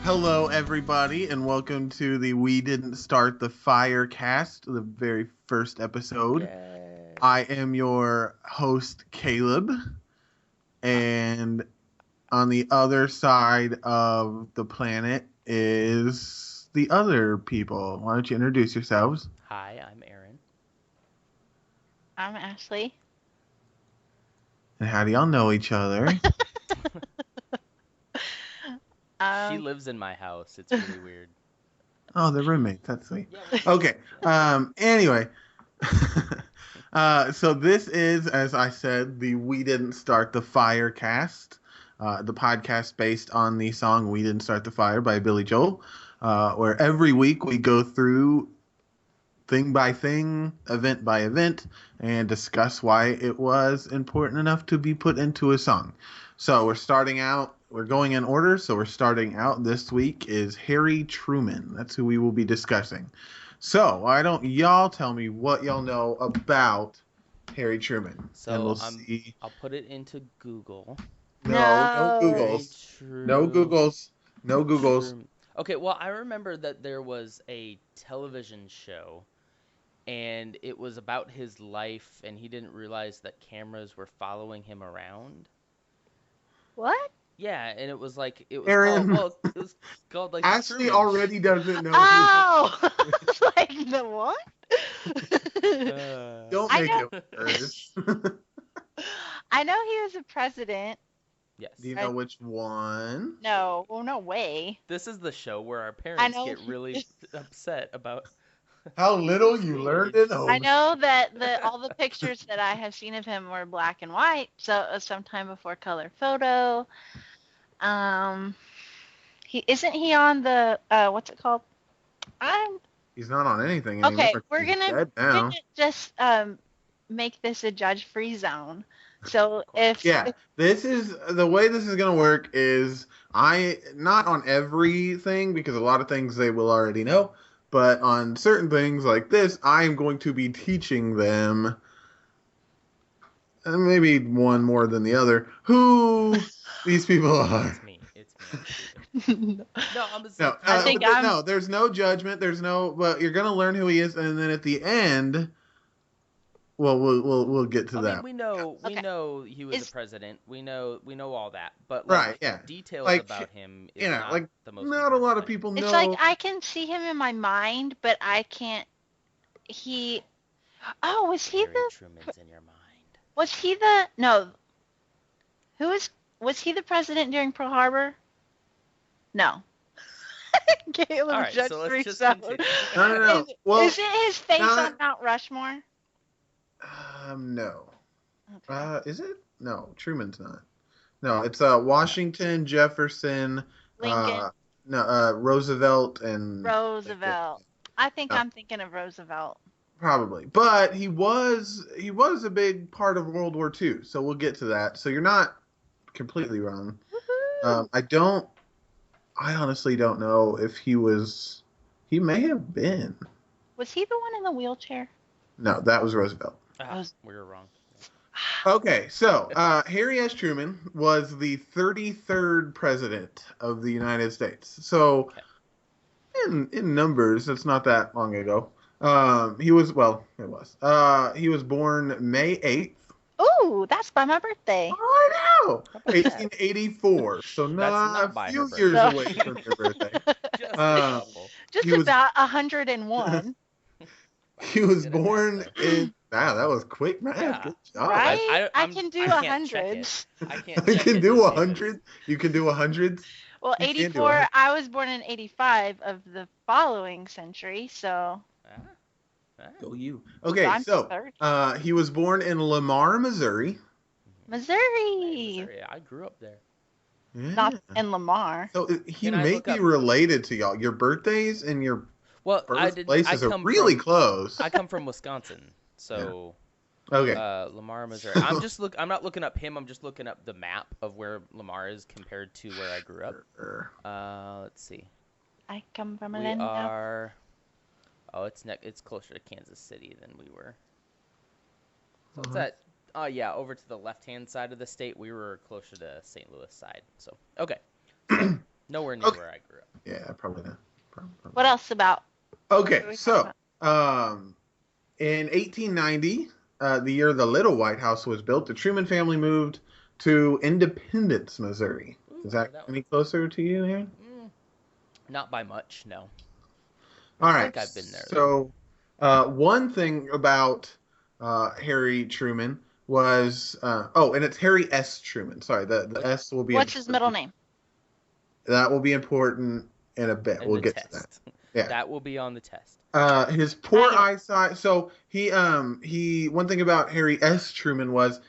Hello, everybody, and welcome to the We Didn't Start the Fire cast, the very first episode. Yay. I am your host, Caleb, and on the other side of the planet is the other people. Why don't you introduce yourselves? Hi, I'm Aaron. I'm Ashley. And how do y'all know each other? She lives in my house. It's really weird. Oh, they're roommates. That's sweet. Yeah, Okay. Anyway. So this is, as I said, the We Didn't Start the Fire cast, the podcast based on the song We Didn't Start the Fire by Billy Joel, where every week we go through thing by thing, event by event, and discuss why it was important enough to be put into a song. So we're going in order, so we're starting out this week is Harry Truman. That's who we will be discussing. So, why don't y'all tell me what y'all know about Harry Truman? So and we'll see. I'll put it into Google. No Googles. No Googles. No Googles. Okay, well, I remember that there was a television show, and it was about his life, and he didn't realize that cameras were following him around. What? Yeah, and it was Aaron. It was called like Ashley the Truman already doesn't know. Oh! Like the what? Don't make it worse. I know he was a president. Yes. Do you know which one? No. Well, no way. This is the show where our parents know get really upset about How little you learned at home. I know that all the pictures that I have seen of him were black and white, so sometime before color photo. Isn't he on the what's it called? He's not on anything anymore. Okay, we're He's dead now. gonna just make this a judge-free zone. So this is the way this is gonna work is not on everything because a lot of things they will already know, but on certain things like this, I am going to be teaching them, and maybe one more than the other, who these people are. It's me. No, no, there's no judgment. But you're gonna learn who he is, and then at the end, well, we'll get to that. We know he was a president. We know all that, but details about him is not the most. Not a lot of people know. It's like I can see him in my mind, but I can't. Was he the? Truman's in your mind. Was he the? No. Was he the president during Pearl Harbor? No. Caleb, all right, so let's just continue. No. Well, is it his face on Mount Rushmore? No. Okay. Is it? No, Truman's not. No, it's Washington, Jefferson, Lincoln. Roosevelt, and Roosevelt. I think I'm thinking of Roosevelt. Probably, but he was a big part of World War II, so we'll get to that. So you're not completely wrong. I honestly don't know if he was. He may have been. Was he the one in the wheelchair? No, that was Roosevelt. We were wrong. Okay, so Harry S. Truman was the 33rd president of the United States. So, in numbers, that's not that long ago. He was He was born May 8th. Ooh, that's by my birthday. I know. 1884. So not a few years away from your birthday. Just about 101. He was born in. Wow, that was quick math. Yeah. Good job. Right? I can do 100s. I can do 100. You can do 100s. Well, 84. I was born in 85 of the following century, so. Go you. Okay, so he was born in Lamar, Missouri. Missouri. I grew up there. Yeah. Not in Lamar. So he may be related to y'all. Your birthdays and your birthplaces are really close. I come from Wisconsin, so okay. Lamar, Missouri. I'm not looking up him. I'm just looking up the map of where Lamar is compared to where I grew up. Let's see. I come from We are. Oh, it's closer to Kansas City than we were. So it's at, over to the left-hand side of the state. We were closer to St. Louis side. So, okay. So, nowhere near where I grew up. Yeah, probably not. Probably. What else about? Okay, What are we so talking in 1890, the year the Little White House was built, the Truman family moved to Independence, Missouri. Ooh, Is I know that that any closer to you, Aaron? one. Not by much, no. I All think right. I've been there though. So, one thing about Harry Truman was and it's Harry S. Truman. Sorry, the What S will be What's his middle important. name? That will be important in a bit. in We'll the get to that. test? Yeah. That will be on the test. His Can I poor get eyesight. So he one thing about Harry S. Truman was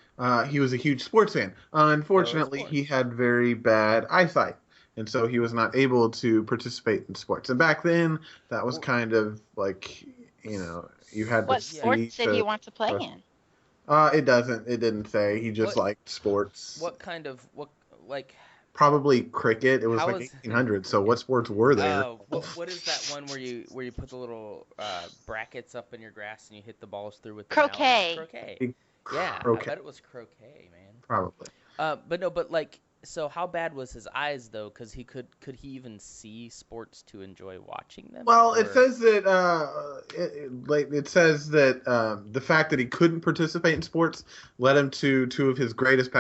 he was a huge sports fan. Go Unfortunately, he sports. had very bad eyesight, and so he was not able to participate in sports. And back then, that was Well, kind of like you had to what yeah. sports see did he to. want to play in? It doesn't. It didn't say. He just What liked sports. what kind of what like Probably cricket. It was how like is 1800, so cricket? what sports were there? What is that one where you put the little brackets up in your grass and you hit the balls through with the mouse? Croquet. Croquet. Big Yeah, I croquet, bet it was croquet, man. probably. But no, but like, so how bad was his eyes though? Because could he even see sports to enjoy watching them? Well, it Or says that it says that the fact that he couldn't participate in sports led him to two of his greatest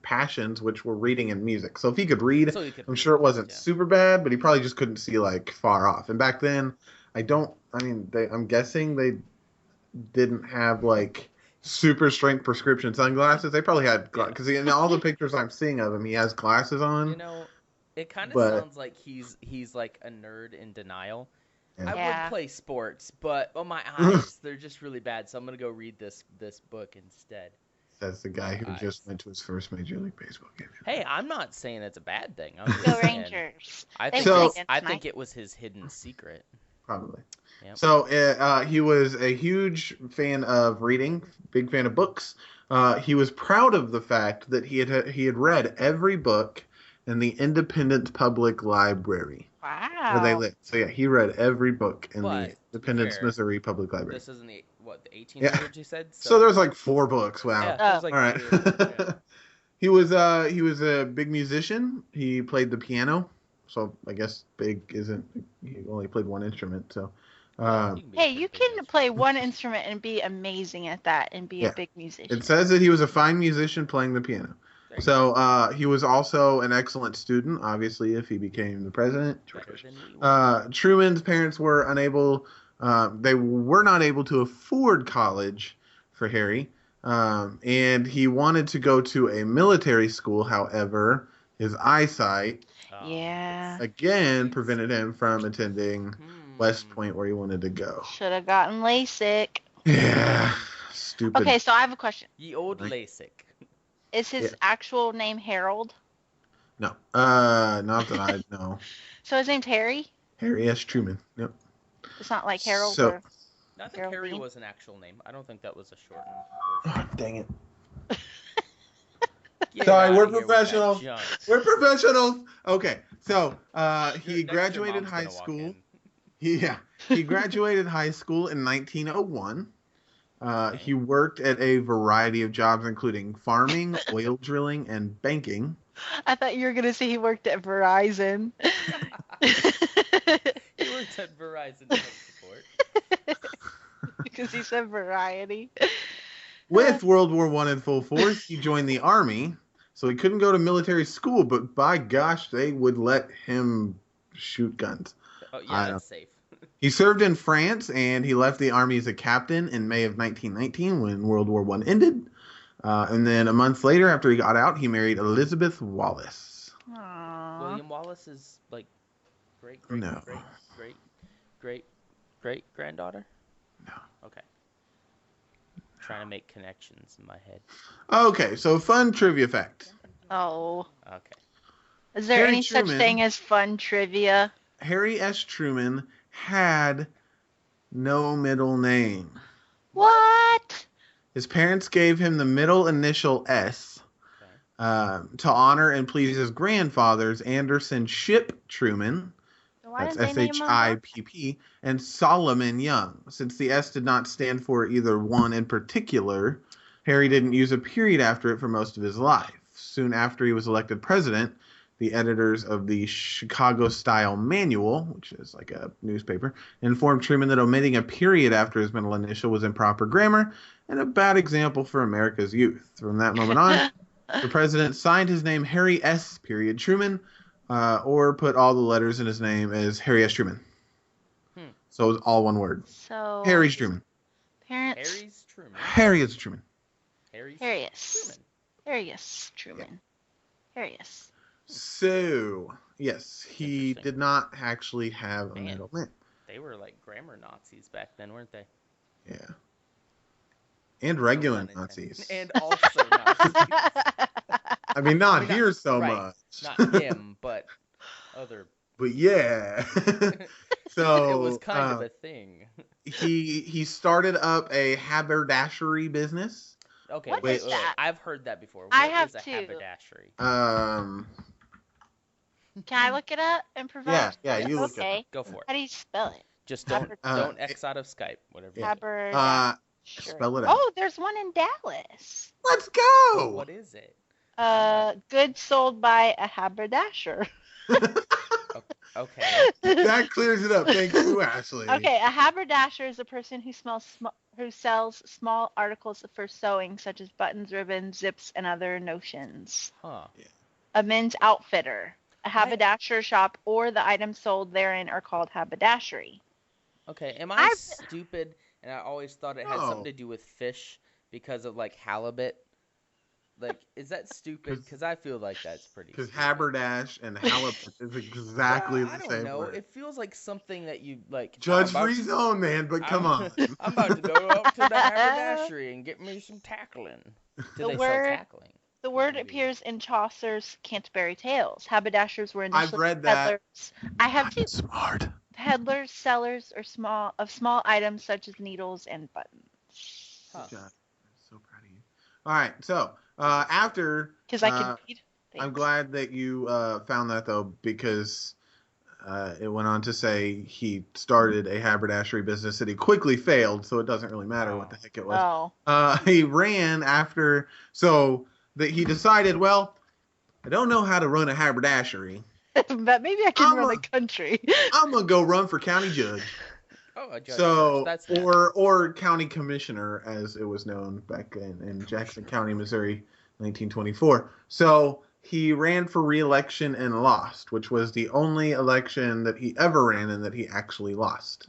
passions, which were reading and music. So if he could read, so he could I'm read sure it at least, wasn't yeah. super bad, but he probably just couldn't see like far off. And back then, I don't. I mean, I'm guessing they didn't have like super strength prescription sunglasses. They probably had Yeah. because in all the pictures I'm seeing of him, he has glasses You on, know, it kind of but. sounds like he's like a nerd in denial. Yeah. I would Yeah. play sports, but my eyes, they're just really bad. So I'm gonna go read this book instead. Says the guy My who eyes. just went to his first Major League Baseball game. Hey, I'm not saying it's a bad thing. I'm just Go saying Rangers. I They think won won So- against I tonight. think it was his hidden secret. Probably. Yep. So he was a huge fan of reading, big fan of books. He was proud of the fact that he had read every book in the Independence Public Library where they Wow. lived. So yeah, he read every book in But, the to be Independence, fair, Missouri Public Library. This is in the 1800s you said? So there's like 4 books. Wow. yeah, Oh. there's like All right. 3 or 4. Yeah. He was a big musician. He played the piano. So I guess big isn't. He only played one instrument. So. You can be a Hey, pretty you big can instrument. play one instrument and be amazing at that and be Yeah. a big musician. It says that he was a fine musician playing the piano. There you So he was also an excellent student, obviously, if he became the president. go. Better than we were. Truman's parents were unable, they were not able to afford college for Harry. And he wanted to go to a military school. However, his eyesight, Oh, Yeah. again, prevented him from attending West Point where he wanted to go. Should have gotten LASIK. Yeah, stupid. Okay, so I have a question. Ye old Right. LASIK. Is his Yeah. actual name Harold? No, not that I know. So his name's Harry? Harry S. Truman. Yep. It's not like Harold So- or... I think Harold Harry Dean? was an actual name. I don't think that was a shortened Oh, version. dang it. Get Sorry, outta we're here with that professionals. junk. We're professionals. Okay, so he Next your graduated mom's high gonna walk school. in. He graduated high school in 1901. Okay. He worked at a variety of jobs, including farming, oil drilling, and banking. I thought you were going to say he worked at Verizon. He worked at Verizon Tech Support. Because he said variety. With World War I in full force, he joined the army. So he couldn't go to military school, but by gosh, they would let him shoot guns. Oh I yeah, don't- that's safe. He served in France, and he left the army as a captain in May of 1919 when World War I ended. And then a month later, after he got out, he married Elizabeth Wallace. Aww. William Wallace is like great No. granddaughter? No. Okay. Trying to make connections in my head. Okay, so fun trivia fact. Oh. Okay. Is there Harry any such Truman. thing as fun trivia? Harry S. Truman had no middle name. What? His parents gave him the middle initial S Okay. to honor and please his grandfathers, Anderson Shipp Truman, Why that's didn't they name him that? SHIPP, and Solomon Young. Since the S did not stand for either one in particular, Harry didn't use a period after it for most of his life. Soon after he was elected president, the editors of the Chicago Style Manual, which is like a newspaper, informed Truman that omitting a period after his middle initial was improper grammar and a bad example for America's youth. From that moment on, the president signed his name Harry S. Period Truman, or put all the letters in his name as Harry S. Truman. So it was all one word. So Harry Truman. parents. Harry's Truman. Harry S. Truman. Harry's Harrius. Truman. Harrius Truman. Harrius. So, yes, he Interesting. did not actually have a Man. middle name. They were like grammar Nazis back then, weren't they? Yeah. And No regular pun intended. Nazis. And also Nazis. I mean, not I mean, here so right. much. Not him, but other. But yeah. So it was kind of a thing. he started up a haberdashery business. Okay, What wait, is wait, that? I've heard that before. What I have is a too. haberdashery? Can I look it up and provide? Yeah, you look it Okay. Go for it. How do you spell it? Just don't Haber- X out of Skype, whatever. you do. Haberdashery. Spell it out. Oh, there's one in Dallas. Let's go. What is it? Goods sold by a haberdasher. Okay. That clears it up. Thank you, Ashley. Okay, a haberdasher is a person who sells small articles for sewing, such as buttons, ribbons, zips, and other notions. Huh. A men's outfitter. A haberdasher shop or the items sold therein are called haberdashery. Okay. Am I stupid? And I always thought it had No. something to do with fish because of like halibut. Like, is that stupid? Because I feel like that's pretty. Because stupid. haberdash and halibut is exactly I the don't same know. word. It feels like something that you like. Judge I'm about- free zone, man, but come on. I'm about to go up to the haberdashery and get me some tackling. Do The they word- sell tackling? The word appears in Chaucer's Canterbury Tales. Haberdashers were initially I've read that. peddlers. I have too. Smart. Peddlers, sellers, or small items such as needles and buttons. Huh. Good job. I'm so proud of you. All right, so after Because I can read. I'm Thanks. glad that you found that though, because it went on to say he started a haberdashery business that he quickly failed, so it doesn't really matter what the heck it was. Oh. He ran after, so that he decided, well, I don't know how to run a haberdashery. But maybe I can I'm run a- a country. I'm gonna go run for county judge. Oh, a judge So, first. That's or county commissioner, as it was known back in Jackson County, Missouri, 1924. So he ran for re-election and lost, which was the only election that he ever ran and that he actually lost.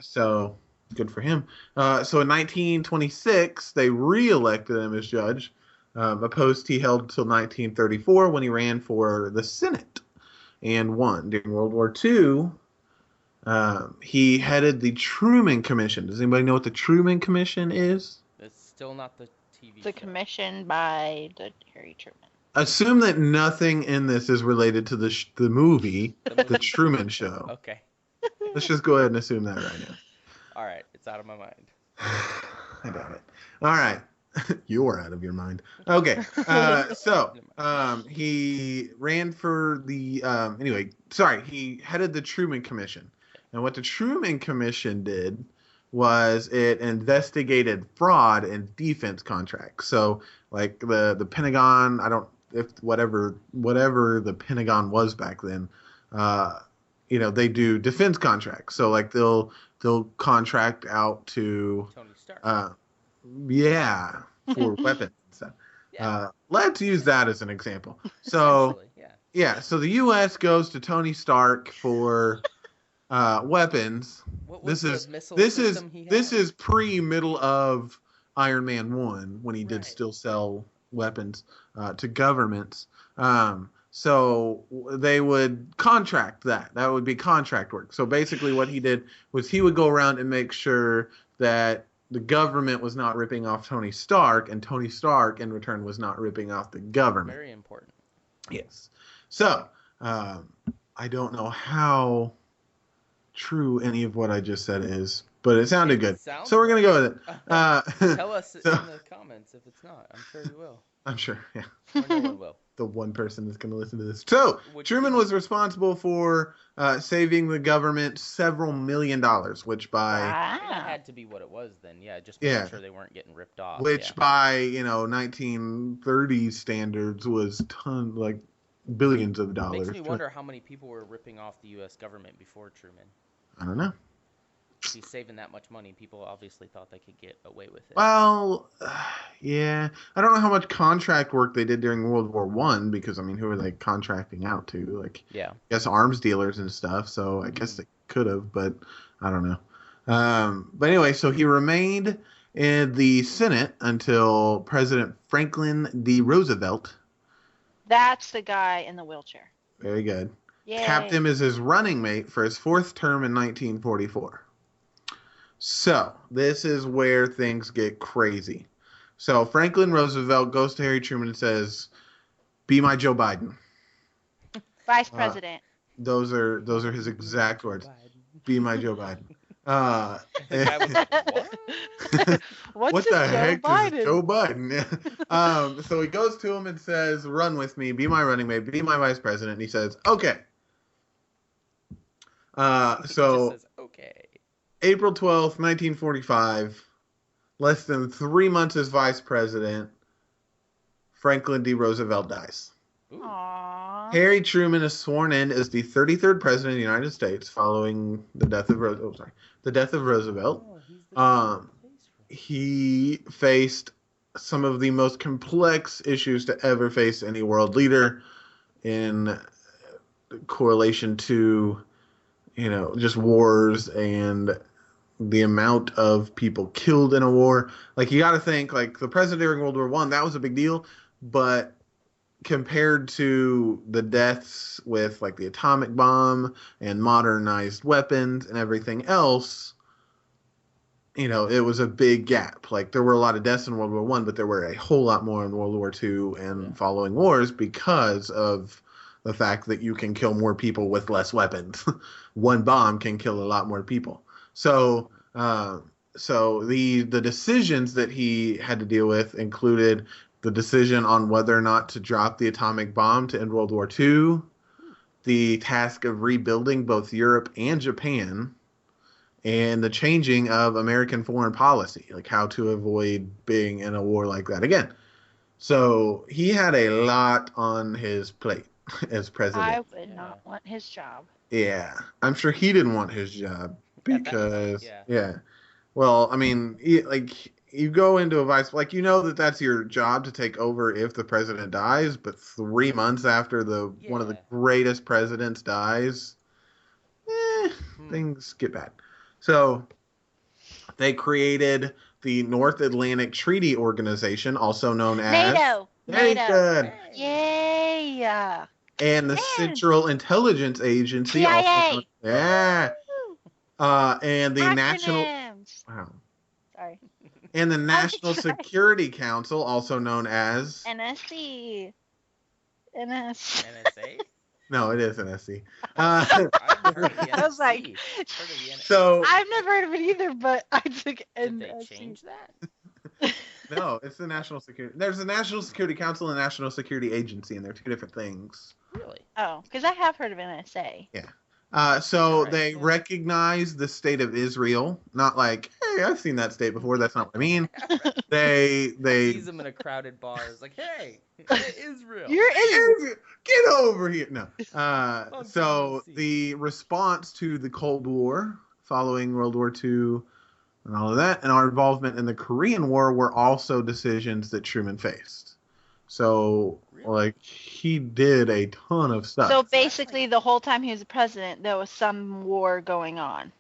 So good for him. So in 1926, they re-elected him as judge, a post he held till 1934 when he ran for the Senate and won. During World War II, he headed the Truman Commission. Does anybody know what the Truman Commission is? It's still not the TV The show. commission by the Harry Truman. Assume that nothing in this is related to the movie, The Truman Show. Okay. Let's just go ahead and assume that right now. All right. It's out of my mind. I doubt it. All right. You're out of your mind. Okay. So he ran for the he headed the Truman Commission. And what the Truman Commission did was it investigated fraud in defense contracts. So like the Pentagon, whatever the Pentagon was back then, they do defense contracts. So like they'll contract out to Tony Stark. for weapons and stuff. Yeah. Let's use that as an example. So Essentially, yeah. yeah, so the U.S. goes to Tony Stark for weapons. What was This the missile is system he had? this is pre-middle of Iron Man 1 when he did Right. still sell weapons to governments. So they would contract that. That would be contract work. So basically what he did was he would go around and make sure that the government was not ripping off Tony Stark, and Tony Stark in return was not ripping off the government. Very important. Yes. So I don't know how true any of what I just said is, but it sounded good. sounds So we're going to go with it. Tell us so- in the comments if it's not. I'm sure you will. I'm sure, yeah. Or no one will. The one person that's going to listen to this. So Which Truman is- was responsible for saving the government several $1 million, which by And it Wow. had to be what it was then. Yeah, just Yeah. making sure they weren't getting ripped off. which yeah. by 1930s standards was billions of It dollars. makes me wonder how many people were ripping off the U.S. government before Truman. I don't know. If he's saving that much money, people obviously thought they could get away with it. Well, yeah. I don't know how much contract work they did during World War One because, I mean, who are they contracting out to? Like, Yeah. I guess arms dealers and stuff. So I guess they could have, but I don't know. But anyway, so he remained in the Senate until President Franklin D. Roosevelt. That's the guy in the wheelchair. Very good. Yay. Tapped him as his running mate for his fourth term in 1944. So, this is where things get crazy. So, Franklin Roosevelt goes to Harry Truman and says, "Be my Joe Biden." Vice president. Those are his exact words. Be my Joe Biden. The guy was like, what? What the heck is Joe Biden? So he goes to him and says, "Run with me. Be my running mate. Be my vice president." And he says, "Okay." He just says, okay. April 12th, 1945, less than 3 months as vice president, Franklin D. Roosevelt dies. Ooh. Aww. Harry Truman is sworn in as the 33rd president of the United States following the death of Roosevelt. Oh, he's the He faced some of the most complex issues to ever face any world leader in correlation to, just wars and the amount of people killed in a war. Like, you got to think, like, the president during World War I, that was a big deal, but compared to the deaths with, like, the atomic bomb and modernized weapons and everything else, it was a big gap. Like, there were a lot of deaths in World War I, but there were a whole lot more in World War II and following wars because of the fact that you can kill more people with less weapons. One bomb can kill a lot more people. So the decisions that he had to deal with included the decision on whether or not to drop the atomic bomb to end World War II, the task of rebuilding both Europe and Japan, and the changing of American foreign policy, like how to avoid being in a war like that again. So he had a lot on his plate as president. I would not want his job. Yeah, I'm sure he didn't want his job because, yeah. Well, I mean, you go into a vice, like, that's your job to take over if the president dies, but 3 months after one of the greatest presidents dies, things get bad. So they created the North Atlantic Treaty Organization, also known as NATO. Good. Yay! And the Central Intelligence Agency, CIA. and the Acronyms. National. Wow. Sorry. And the National Security Council, also known as NSC. NSA? No, it is NSC. I've heard of the NSC. I was like, Heard of the NSC. So I've never heard of it either, but I took Did NSC. they change that? no, it's the National Security. There's a National Security Council and National Security Agency, and they're two different things. Really? Oh, because I have heard of NSA. Yeah. So Right, they recognize the state of Israel, not like, hey, I've seen that state before. That's not what I mean. They Sees them in a crowded bar. It's like, hey, Israel. You're Israel. Get over here. No. On So TLC. the response to the Cold War following World War II and all of that, and our involvement in the Korean War were also decisions that Truman faced. So, like, he did a ton of stuff. So basically, the whole time he was president, there was some war going on.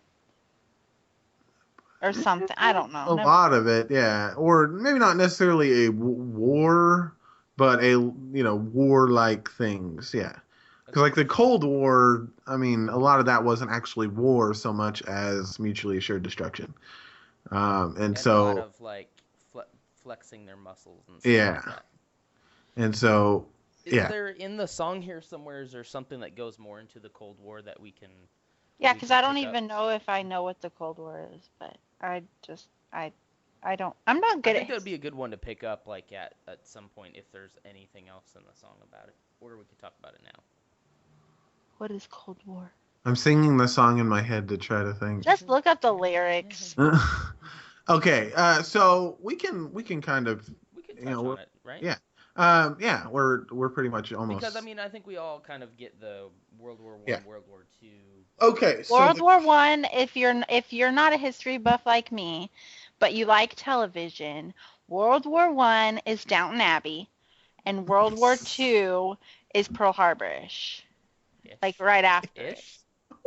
Or something. I don't know. A lot of it, yeah. Or maybe not necessarily a war, but war-like things, yeah. Because, like, the Cold War, I mean, a lot of that wasn't actually war so much as mutually assured destruction. And so... a lot of, like, flexing their muscles and stuff like that. And so... Is there, in the song here somewhere, is there something that goes more into the Cold War that we can... Yeah, because I don't even know if I know what the Cold War is, but I don't. I'm not good I at think that would be a good one to pick up, like, at some point, if there's anything else in the song about it. Or we could talk about it now. What is Cold War? I'm singing the song in my head to try to think. Just look up the lyrics. Okay, so we can kind of... We can touch on it, right? Yeah. Yeah, we're pretty much almost. Because I mean, I think we all kind of get the World War Yeah. One, World War Two. Okay, so World War One, if you're not a history buff like me, but you like television, World War One is Downton Abbey, and World War Two is Pearl Harbor-ish. Like right after it. Ish?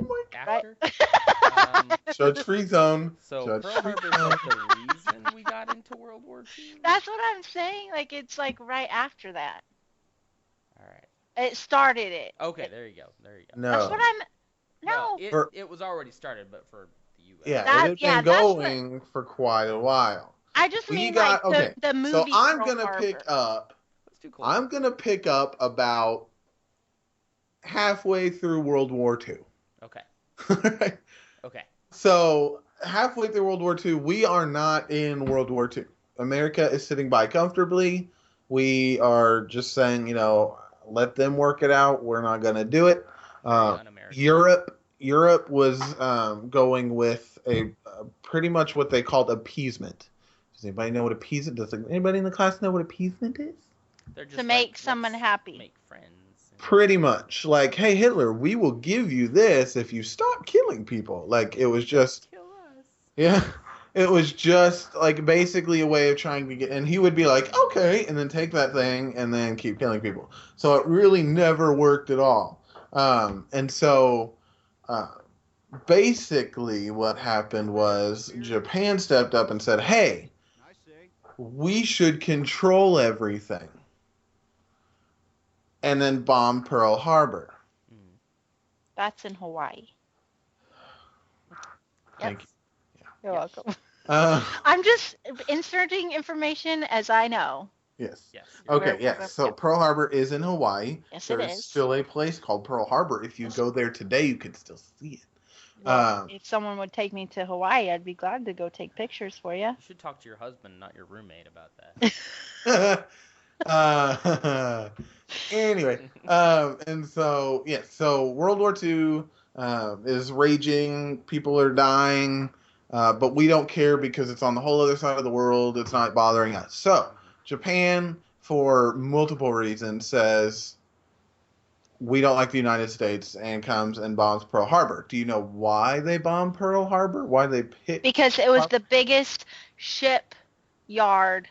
Oh my Right? After? Judge Free Zone. So Judge Pearl Free Harbor's Zone. like the reason we got into World War Two? That's what I'm saying. Like it's like right after that. Alright. It started it. Okay, there you go. There you go. No. That's what I'm. No. Well, it was already started, but for the U.S. Yeah, That- it had yeah, been that's what- going for quite a while. I just We mean got like okay. the movie. So I'm Pearl gonna Harbor. pick up. That's too close. I'm gonna pick up about halfway through World War II. Okay. Okay. So halfway through World War II, we are not in World War II. America is sitting by comfortably. We are just saying, let them work it out. We're not going to do it. Europe was going with a pretty much what they called appeasement. Does anybody know what appeasement? Does anybody in the class know what appeasement is? They're just To make someone happy. Make friends. Pretty much. Like, hey, Hitler, we will give you this if you stop killing people. Like, it was just... Kill us. Yeah. It was just, like, basically a way of trying to get... And he would be like, okay, and then take that thing and then keep killing people. So it really never worked at all. And so... basically what happened was Japan stepped up and said, hey, we should control everything. And then bomb Pearl Harbor. That's in Hawaii. Thank you. You're welcome. Uh, I'm just inserting information as I know. yes. Yes. Okay, yes. So Pearl Harbor is in Hawaii. Yes, There's it is. still a place called Pearl Harbor. If you go there today, you can still see it. Well, if someone would take me to Hawaii, I'd be glad to go take pictures for you. You should talk to your husband, not your roommate, about that. Anyway, and so, yeah, so World War II is raging. People are dying, but we don't care because it's on the whole other side of the world. It's not bothering us. So Japan, for multiple reasons, says we don't like the United States and comes and bombs Pearl Harbor. Do you know why they bombed Pearl Harbor? Why they picked? Because it was the biggest shipyard.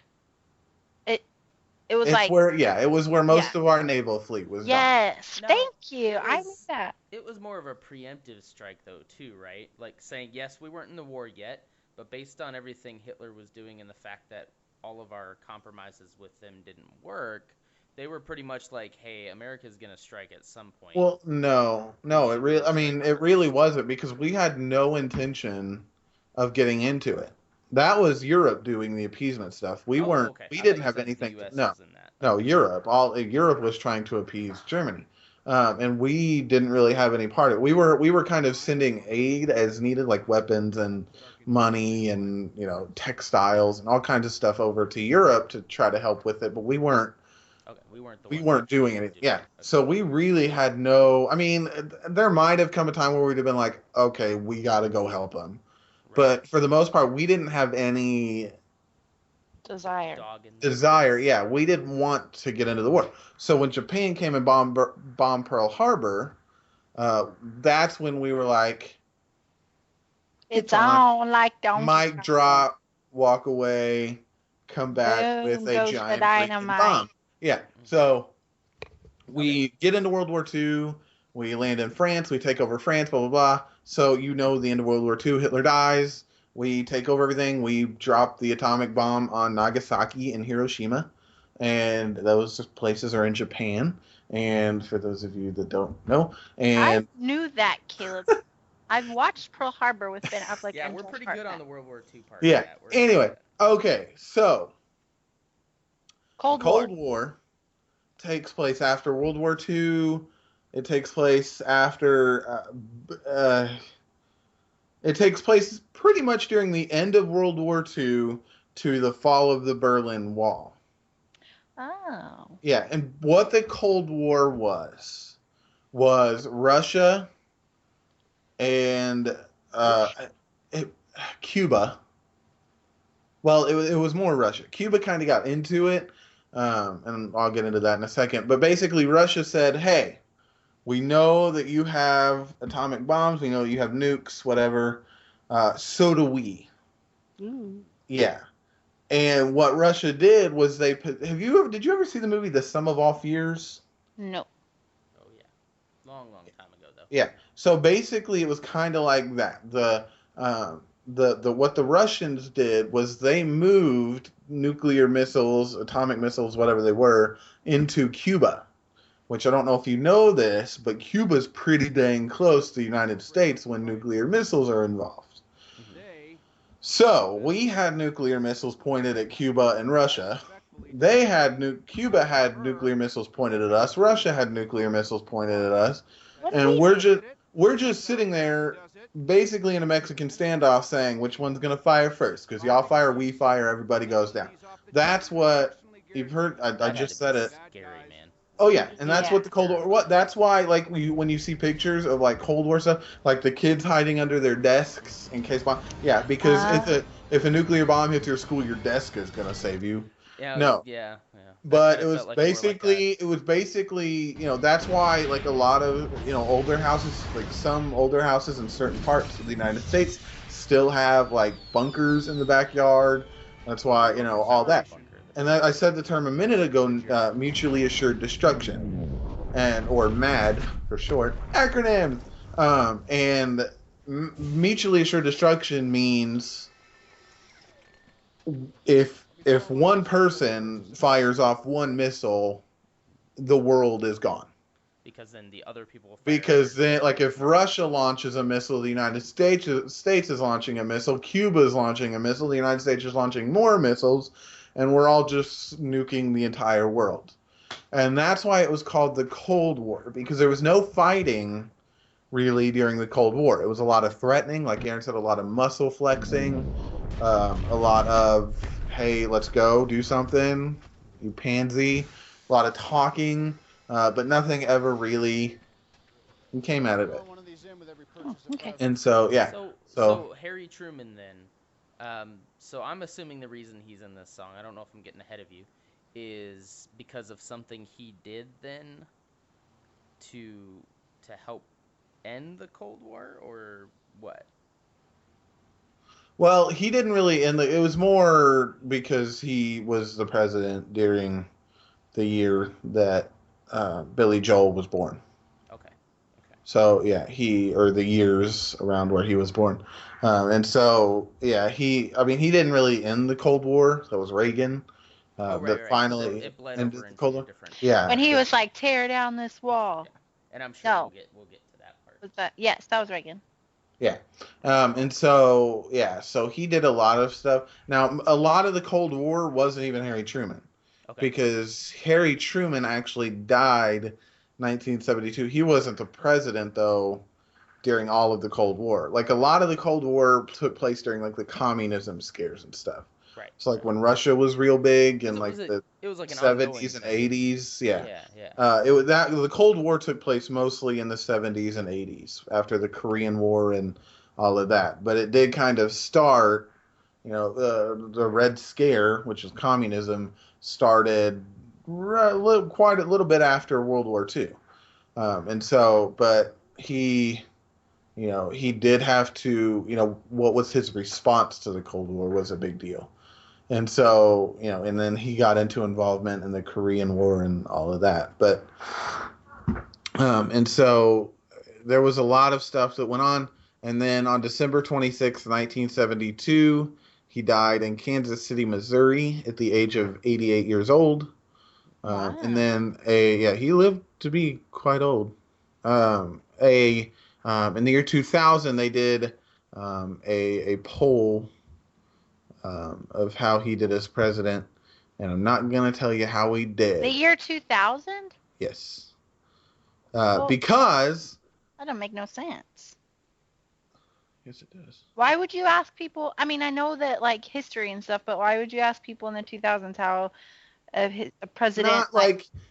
It was like it was where most of our naval fleet was. Yes, No, thank you. it I was- knew that. It was more of a preemptive strike, though, too, right? Like saying, yes, we weren't in the war yet, but based on everything Hitler was doing and the fact that all of our compromises with them didn't work, they were pretty much like, hey, America's going to strike at some point. Well, no, it really wasn't, because we had no intention of getting into it. That was Europe doing the appeasement stuff. We weren't. Okay. We I didn't thought you have said anything. the US No, was in that. no, Europe. Europe was trying to appease Germany, and we didn't really have any part of it. We were kind of sending aid as needed, like weapons and money and textiles and all kinds of stuff over to Europe to try to help with it, but we weren't. Okay, we weren't the We ones weren't actually doing anything. Yeah. Okay. So we really had no. I mean, there might have come a time where we'd have been like, okay, we got to go help them. Right. But for the most part, we didn't have any Desire. Dog in the desire. race. Yeah, we didn't want to get into the war. So when Japan came and bombed Pearl Harbor, that's when we were like, It's on. on like Donkey mic Kong. drop, walk away, come back Boom with a goes the giant freaking dynamite. bomb. Yeah. So we get into World War II. We land in France. We take over France. Blah blah blah. So the end of World War II. Hitler dies. We take over everything. We drop the atomic bomb on Nagasaki and Hiroshima, and those places are in Japan. And for those of you that don't know, I and knew that, Caleb. I've watched Pearl Harbor with Ben Affleck. Yeah, and we're Josh pretty Hartnett. good on the World War II part. yeah. of that. We're Anyway, good at okay. So Cold Cold War. War takes place after World War II. It takes place after. It takes place pretty much during the end of World War II to the fall of the Berlin Wall. Oh. Yeah, and what the Cold War was Russia and Cuba. Well, it was more Russia. Cuba kind of got into it, and I'll get into that in a second. But basically, Russia said, "Hey, we know that you have atomic bombs. We know you have nukes, whatever. So do we." Ooh. Yeah. And what Russia did was they put. Did you ever see the movie The Sum of All Fears? No. Oh yeah, long time ago though. Yeah. So basically, it was kind of like that. The what the Russians did was they moved nuclear missiles, atomic missiles, whatever they were, into Cuba. Which I don't know if you know this, but Cuba's pretty dang close to the United States when nuclear missiles are involved. Mm-hmm. So we had nuclear missiles pointed at Cuba and Russia. Cuba had nuclear missiles pointed at us. Russia had nuclear missiles pointed at us, What do and we we're just sitting there, basically in a Mexican standoff, saying which one's gonna fire first? Because y'all fire, we fire, everybody goes down. That's what you've heard. I That had just to be said it. scary, man. Oh yeah, and that's Yeah. what the Cold War. What? That's why, like, when you see pictures of like Cold War stuff, like the kids hiding under their desks in case bomb. Yeah, because if a nuclear bomb hits your school, your desk is gonna save you. Yeah, No, yeah. That's but what it felt like more like that. it was basically, that's why like a lot of older houses, like some older houses in certain parts of the United States, still have like bunkers in the backyard. That's why all that. And I said the term a minute ago, mutually assured destruction, or MAD for short, acronyms. And mutually assured destruction means if one person fires off one missile, the world is gone. Because then the other people will fire Because their then, like, missiles. if Russia launches a missile, the United States is launching a missile, Cuba is launching a missile, the United States is launching more missiles, and we're all just nuking the entire world. And that's why it was called the Cold War, because there was no fighting really during the Cold War. It was a lot of threatening, like Aaron said, a lot of muscle flexing, a lot of, hey, let's go do something, you pansy, a lot of talking, but nothing ever really came out of it. Oh, okay. And so, yeah. So Harry Truman then. So I'm assuming the reason he's in this song, I don't know if I'm getting ahead of you, is because of something he did then to help end the Cold War, or what? Well, he didn't really end it was more because he was the president during the year that Billy Joel was born. Okay. So yeah, or the years around where he was born, and so yeah, he didn't really end the Cold War. That was Reagan. Oh, That right. So finally it bled ended over the into Cold War. different. Yeah, When he was like, tear down this wall. Yeah. And I'm sure No. we'll get to that part. Was that? Yes, that was Reagan. yeah, and so yeah, so he did a lot of stuff. Now, a lot of the Cold War wasn't even Harry Truman, Okay. because Harry Truman actually died 1972. He wasn't the president though during all of the Cold War. Like a lot of the Cold War took place during like the communism scares and stuff. Right. So like when Russia was real big and like the it was like an 70s and ongoing thing. 80s, yeah. Yeah. It was that the Cold War took place mostly in the 70s and 80s after the Korean War and all of that. But it did kind of start, the Red Scare, which is communism, started quite a little bit after World War II. And so, but he did have to, what was his response to the Cold War was a big deal. And so, and then he got into involvement in the Korean War and all of that. But, and so there was a lot of stuff that went on. And then on December 26th, 1972, he died in Kansas City, Missouri at the age of 88 years old. Wow. And then he lived to be quite old. In the year 2000, they did a poll of how he did as president, and I'm not gonna tell you how he did. The year 2000? Yes. Well, Because that doesn't make no sense. yes, it does. Why would you ask people? I mean, I know that like history and stuff, but why would you ask people in the 2000s how a president?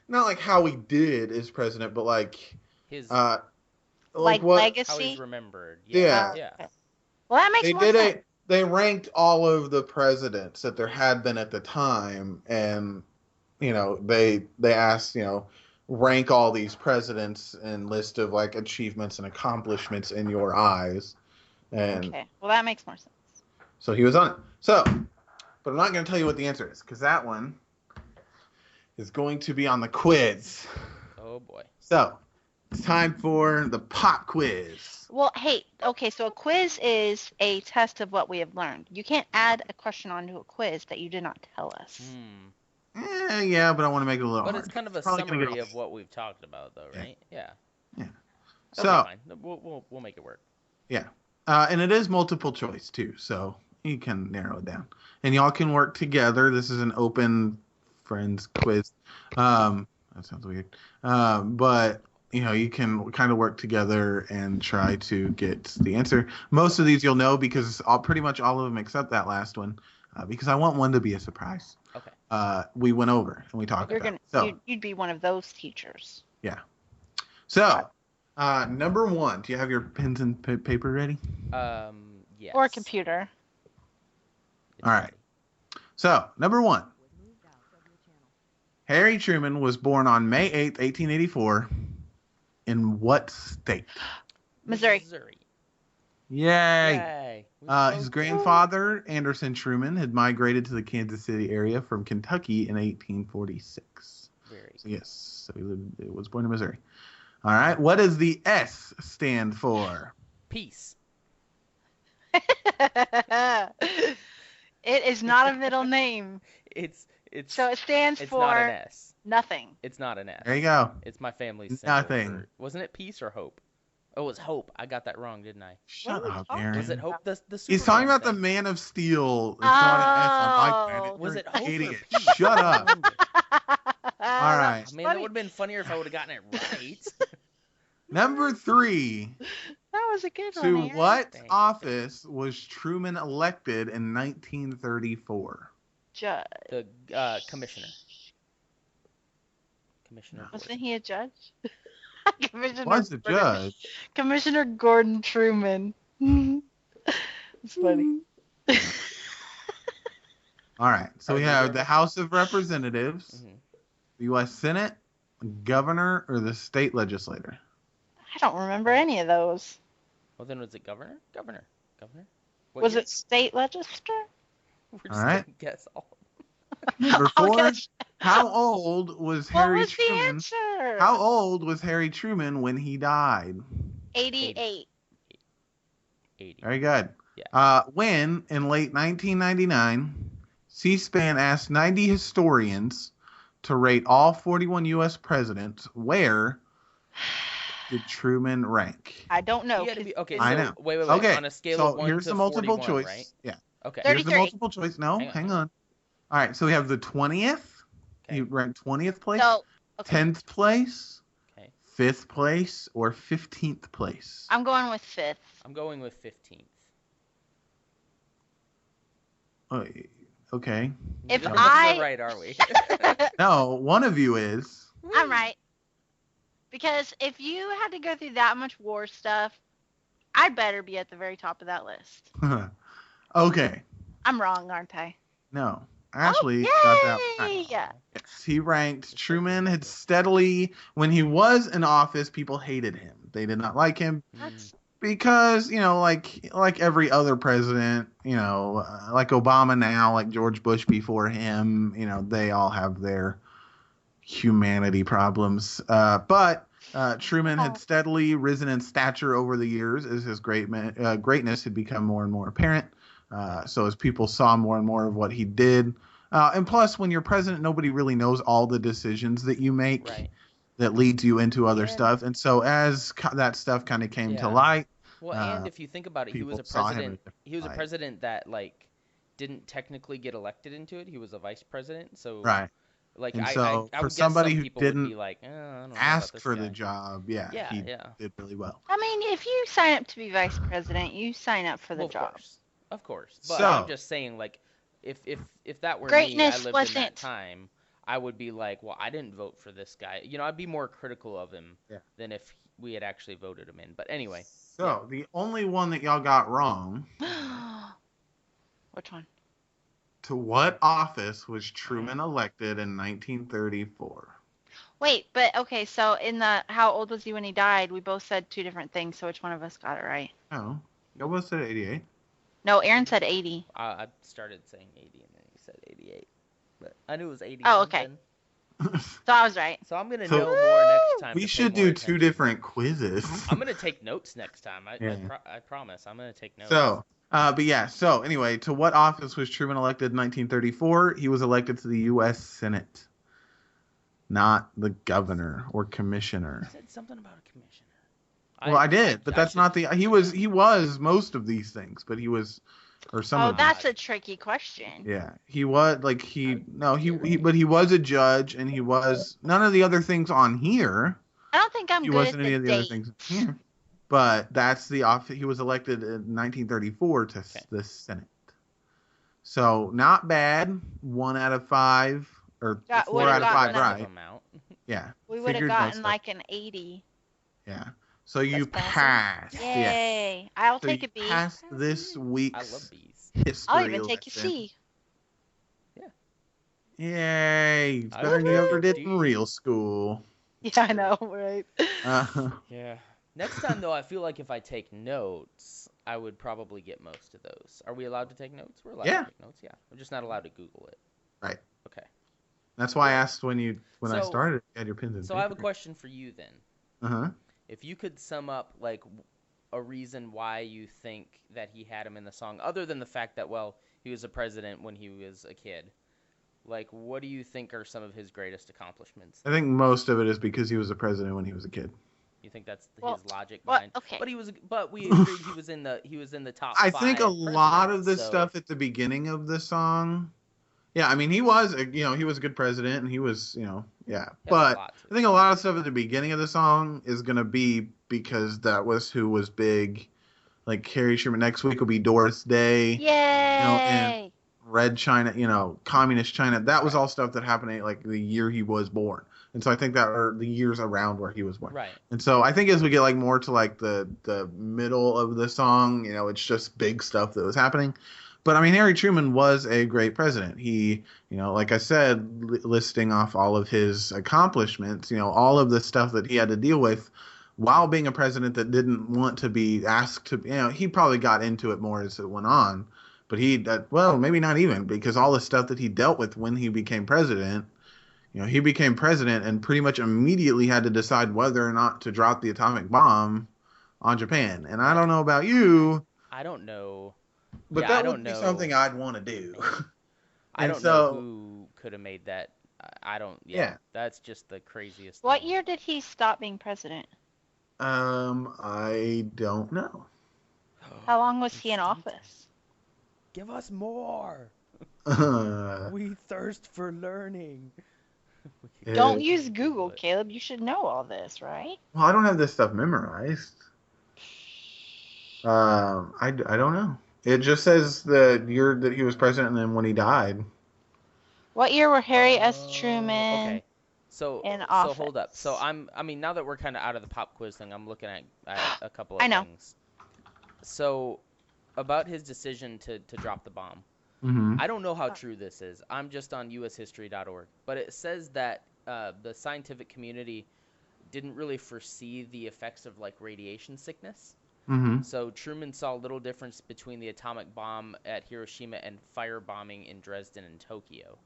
Not like how he did as president, but like His like what, legacy. how he's remembered. Yeah. Okay. Well, that makes they more did sense. They ranked all of the presidents that there had been at the time, and they asked, rank all these presidents and list of like achievements and accomplishments in your eyes. And Okay. Well, that makes more sense. so he was on it. So, but I'm not going to tell you what the answer is because that one is going to be on the quiz. Oh boy. So, it's time for the pop quiz. Well, hey, okay, so a quiz is a test of what we have learned. You can't add a question onto a quiz that you did not tell us. Yeah, but I want to make it a little hard. But it's kind of a probably gonna summary go- of what we've talked about, though, right? Yeah. Yeah. That'll So, be fine. We'll make it work. yeah. And it is multiple choice, too, so you can narrow it down. And y'all can work together. This is an open friends quiz. That sounds weird. But you can kind of work together and try to get the answer. Most of these you'll know because pretty much all of them except that last one, because I want one to be a surprise. Okay. We went over and we talked You're about gonna, it. So, you'd be one of those teachers. yeah. So, number one, do you have your pens and paper ready? Yes. Or a computer. It's All right. ready. So, number one. Harry Truman was born on May 8th, 1884. In what state? Missouri. Yay! Yay. His grandfather, Anderson Truman, had migrated to the Kansas City area from Kentucky in 1846. Very. So, yes, so he was born in Missouri. All right. What does the S stand for? Peace. It is not a middle name. It's So it stands it's for not an S. nothing. It's not an S. There you go. It's my family's symbol. Nothing. Wasn't it peace or hope? Oh, it was hope. I got that wrong, didn't I? Shut What are we up, talking Aaron. Was it hope? The He's Superman talking about the thing. Man of Steel. It's not an S on my planet. Oh. Was You're it an hope or idiot. peace? Shut up. All right. Man, that would have been funnier if I would have gotten it right. Number three. That was a good To one, Aaron. what Thanks. office was Truman elected in 1934? Judge. The commissioner. Commissioner. No. Wasn't he a judge? Commissioner Was a Gordon- judge. Commissioner Gordon Truman. It's funny. All right. So we Are have you the ready? House of Representatives, Mhm. the U.S. Senate, governor, or the state legislator. I don't remember any of those. Well, then was it governor? Governor. What Was year? it state legislature? We're All just right. gonna guess all. Number Oh, four. gosh. How old was What Harry was the Truman? answer? How old was Harry Truman when he died? 88. 80. Very good. Yeah. When, in late 1999, C-SPAN asked 90 historians to rate all 41 U.S. presidents, where did Truman rank? I don't know. He had to be okay. So I know. wait. Okay, On a scale so of 1 here's to the multiple 41, choice. right? Yeah. Okay. Thirty- Here's the 33. multiple choice. No, hang on. All right, so we have the 20th. Okay. He ranked 20th place, So, okay. 10th place, Okay. 5th place, or 15th place. I'm going with 5th. I'm going with 15th. Oh, okay. If None of I- us are right, are we? No, one of you is. I'm right. Because if you had to go through that much war stuff, I better be at the very top of that list. Okay. I'm wrong, aren't I? No. Ashley Oh, got that yay! right. Yeah. Yes, he ranked Truman had steadily, when he was in office, people hated him. They did not like him That's because, like every other president, like Obama now, like George Bush before him, they all have their humanity problems. But Truman had steadily risen in stature over the years as his greatness had become more and more apparent. So as people saw more and more of what he did, and plus when you're president, nobody really knows all the decisions that you make Right. that leads you into other Yeah. stuff. And so as that stuff kind of came to Yeah. light, Well, and if you think about it, he was people a saw him in president. a different He was a light. president that didn't technically get elected into it. He was a vice president. So right, like And I so I for would guess somebody some who people would didn't be like, I don't know ask about this for guy. the job, Yeah, he yeah. did really well. I mean, if you sign up to be vice president, you sign up for the Well, job. Of course. But So- I'm just saying, like, if that were me, Greatness I lived in wasn't- that time, I would be like, well, I didn't vote for this guy. I'd be more critical of him Yeah. than if we had actually voted him in. But anyway, So the only one that y'all got wrong, Which one? To what office was Truman elected in 1934? Wait, but okay, so in the how old was he when he died? We both said two different things, so which one of us got it right? Oh, I was at 88. No, Aaron said 80. I started saying 80 and then he said 88. But I knew it was 80 Oh, okay. something. So I was right. So I'm going to So- know more next time. We to should pay more do two attention. different quizzes. I'm going to take notes next time. Yeah. I promise. I'm going to take notes. So anyway, to what office was Truman elected in 1934? He was elected to the U.S. Senate, not the governor or commissioner. You said something about a commissioner. Well, I did, but that's not the. He was most of these things, but he was, or some Oh, of them. that's a tricky question. Yeah, he was like but he was a judge, and he was none of the other things on here. I don't think I'm He good at wasn't any the of the other date. things here. But that's the office. He was elected in 1934 to the Senate. So not bad. 1 out of 5 or Got- 4 out of 5 Rest of right. them out. Yeah. We would have figured gotten most of like an 80. Yeah. So you That's passed. passing. Yeah. Yay. I'll So take you a B. passed this I week's love bees. history I'll even take a lesson. C. Yay. It's I better than you ever did did. in real school. Yeah, I know, right? Yeah. Next time, though, I feel like if I take notes, I would probably get most of those. Are we allowed to take notes? We're allowed Yeah. to take notes, yeah. I'm just not allowed to Google it. Right. Okay. That's why I asked when I So- started, you had your pins and So I have a paper. question for you then. Uh-huh. If you could sum up, like, a reason why you think that he had him in the song, other than the fact that, well, he was a president when he was a kid. Like, what do you think are some of his greatest accomplishments? I think most of it is because he was a president when he was a kid. You think that's Well, his logic well, behind? okay. But we agreed he was in the top I 5 think a lot of the presidents, so- stuff at the beginning of the song, yeah, I mean, he was a good president, and he was, yeah. Yeah, But lots of I think a lot of stuff at the beginning of the song is going to be because that was who was big. Like, Harry Truman, next week will be Doris Day. Yay! and Red China, communist China. That was all stuff that happened like the year he was born. And so I think that are the years around where he was born. Right. And so I think as we get like more to like the middle of the song, it's just big stuff that was happening. But I mean, Harry Truman was a great president. He, like I said, listing off all of his accomplishments, all of the stuff that he had to deal with while being a president that didn't want to be asked to, he probably got into it more as it went on. But maybe not even, because all the stuff that he dealt with when he became president, he became president and pretty much immediately had to decide whether or not to drop the atomic bomb on Japan. And I don't know about you, I don't know. but Yeah, that I don't would be know. something I'd want to do. I And don't so- know who could have made that. I don't. Yeah. That's just the craziest. What thing. year did he stop being president? I don't know. How long was he in office? Give us more. Well, We thirst for learning. Don't Yeah. use Google, Caleb. You should know all this, right? I don't have this stuff memorized. I don't know. It just says the year that he was president and then when he died. What year were Harry S. Truman Okay. So in so office? hold up. So I mean now that we're kind of out of the pop quiz thing, I'm looking at a couple of I know. things. So about his decision to drop the bomb. Mm-hmm. I don't know how true this is. I'm just on ushistory.org, but it says that the scientific community didn't really foresee the effects of like radiation sickness. Mm-hmm. So Truman saw little difference between the atomic bomb at Hiroshima and firebombing in Dresden and Tokyo.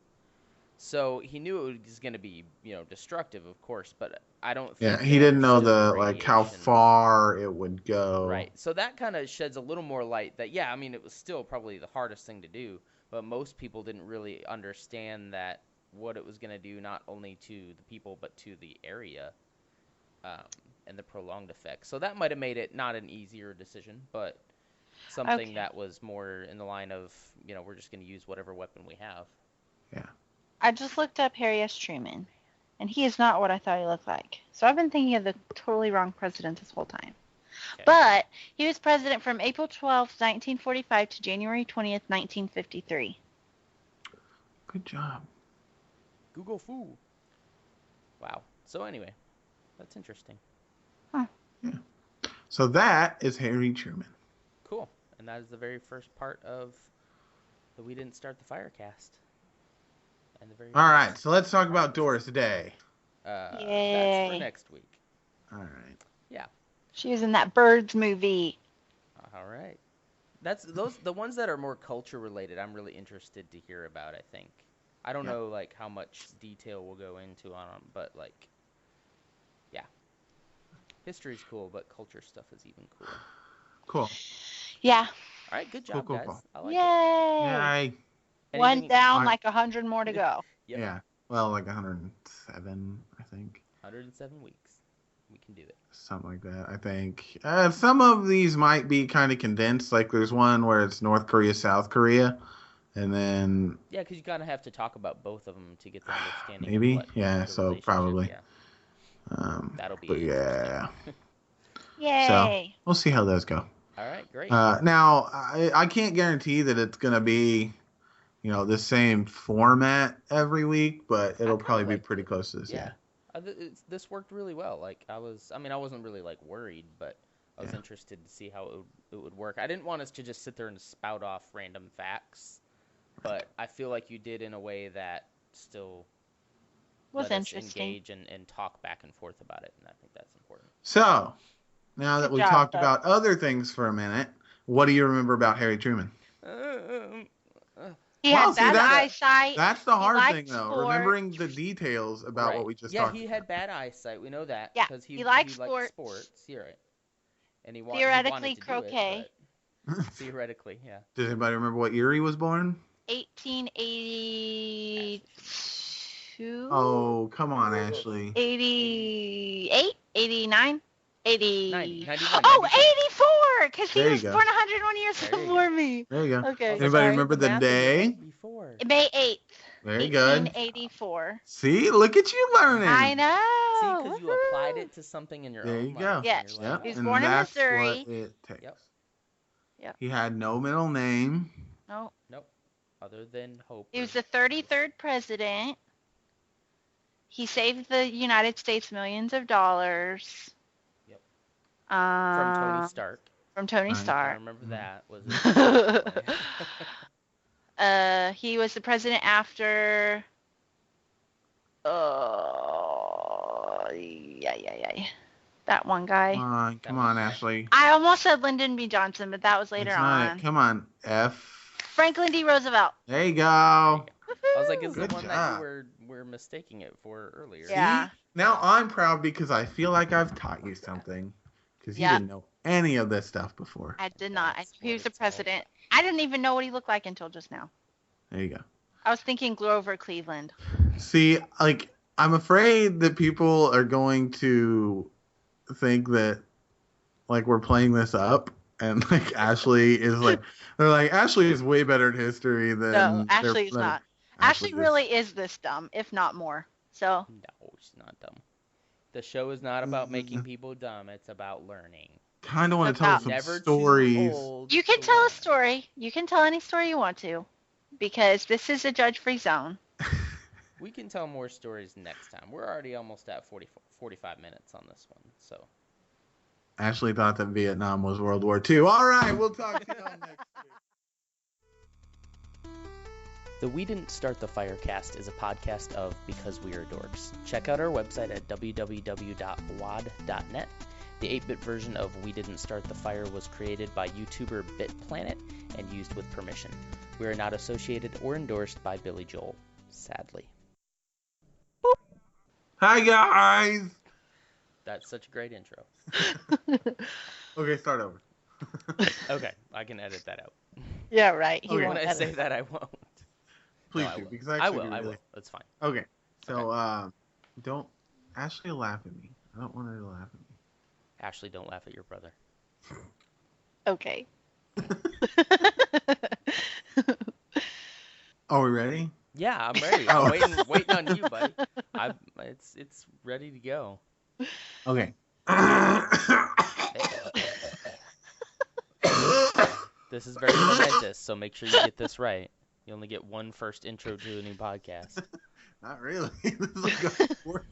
So he knew it was going to be, destructive, of course, but I don't think Yeah, he they didn't know understood how radiation. far it would go. Right. So that kind of sheds a little more light that, yeah, I mean, it was still probably the hardest thing to do, but most people didn't really understand that what it was going to do not only to the people but to the area and the prolonged effects. So that might have made it not an easier decision, but something Okay. that was more in the line of, we're just going to use whatever weapon we have. I just looked up Harry S. Truman, and he is not what I thought he looked like. So I've been thinking of the totally wrong president this whole time. Okay. But he was president from April 12th, 1945 to January 20th, 1953. Good job. Google Foo. Wow. So anyway, that's interesting. So that is Harry Truman. Cool. And that is the very first part of the We Didn't Start the Fire cast. And the very All right, first so let's talk podcast. about Doris Day. That's for Yay. next week. All right. Yeah. She was in that Birds movie. All right. That's the ones that are more culture related. I'm really interested to hear about. I think. I don't know like how much detail we'll go into on them, but like, yeah, history's cool, but culture stuff is even cooler. Cool. Yeah. All right, good job, guys. Cool. I like Yay. it. One down, I- like 100 more to go. Yep. Yeah. Well, like 107, I think. 107 weeks. We can do it. Something like that, I think. Some of these might be kind of condensed. Like there's one where it's North Korea, South Korea, and then Yeah, because you kind of have to talk about both of them to get the understanding. maybe, Of what yeah. the So relationship- probably. Yeah. That'll be. But yeah. Yay. So we'll see how those go. All right, great. Now I can't guarantee that it's gonna be, the same format every week, but it'll probably be pretty close to this. Yeah. This worked really well. Like I wasn't really like worried, but I was interested to see how it would work. I didn't want us to just sit there and spout off random facts, but I feel like you did in a way that still Was let us interesting. engage and talk back and forth about it, and I think that's important. So now that Good we job, talked Bub. about other things for a minute, what do you remember about Harry Truman? He Well, had see, bad that- eyesight. That's the hard liked thing, though. sports. Remembering the details about what we just talked he about. had bad eyesight. We know that. Yeah, because he liked sports. sports. You're right. And he Theoretically, wanted to croquet. Do it, but theoretically, yeah. Does anybody remember what year he was born? 1882. Oh, come on, Ashley. 88, 89, 80. 90, 91, Oh, 92. 84, because he There you was go. born 101 years There you before me. There you go. Okay, Anybody sorry. remember the day? Before. May 8th, Very good. 1884. See, look at you learning. I know. See, because you applied it to something in your There own you life. go. and Yes. you're Yeah, like, He was and born in that's Missouri. what it takes. Yep. He had no middle name. No. Nope. Other than hope. He was the 33rd president. He saved the United States millions of dollars. Yep. From Tony From Stark. Tony Right. I Stark. remember that. Was it? He was the president after. That one guy. Come on, Ashley. I almost said Lyndon B. Johnson, but that was later It's not on. it. Come on, F. Franklin D. Roosevelt. There you go. I was like, is Good the one that job. you were mistaking it for earlier? Yeah. See? Now I'm proud because I feel like I've taught you something. Because you Yep. didn't know any of this stuff before. I did not. That's He what was the it's all president. I didn't even know what he looked like until just now. There you go. I was thinking Grover Cleveland. See, like, I'm afraid that people are going to think that, like, we're playing this up. And, like, Ashley is, like, they're like, Ashley is way better at history than... No, Ashley is not. Ashley is- really is this dumb, if not more. So, No, she's not dumb. The show is not about making people dumb. It's about learning. Kind of want to tell About some Never stories. too old you can to tell a learn. story. You can tell any story you want to. Because this is a judge-free zone. We can tell more stories next time. We're already almost at 45 minutes on this one. So Ashley thought that Vietnam was World War II. All right, we'll talk to y'all next week. The We Didn't Start the Fire cast is a podcast of Because We Are Dorks. Check out our website at www.wad.net. The 8-bit version of We Didn't Start the Fire was created by YouTuber BitPlanet and used with permission. We are not associated or endorsed by Billy Joel, sadly. Hi, guys. That's such a great intro. Okay, start over. Okay, I can edit that out. Yeah, right. He Okay. won't When I edit. say that, I won't. Please No, I do, will. because I actually will. do I really- will. That's fine. Okay, so don't Ashley laugh at me. I don't want her to laugh at me. Ashley, don't laugh at your brother. Okay. Are we ready? Yeah, I'm ready. Oh. I'm waiting on you, buddy. It's ready to go. Okay. This is very momentous, so make sure you get this right. You only get one first intro to a new podcast. Not really. This is like a fourth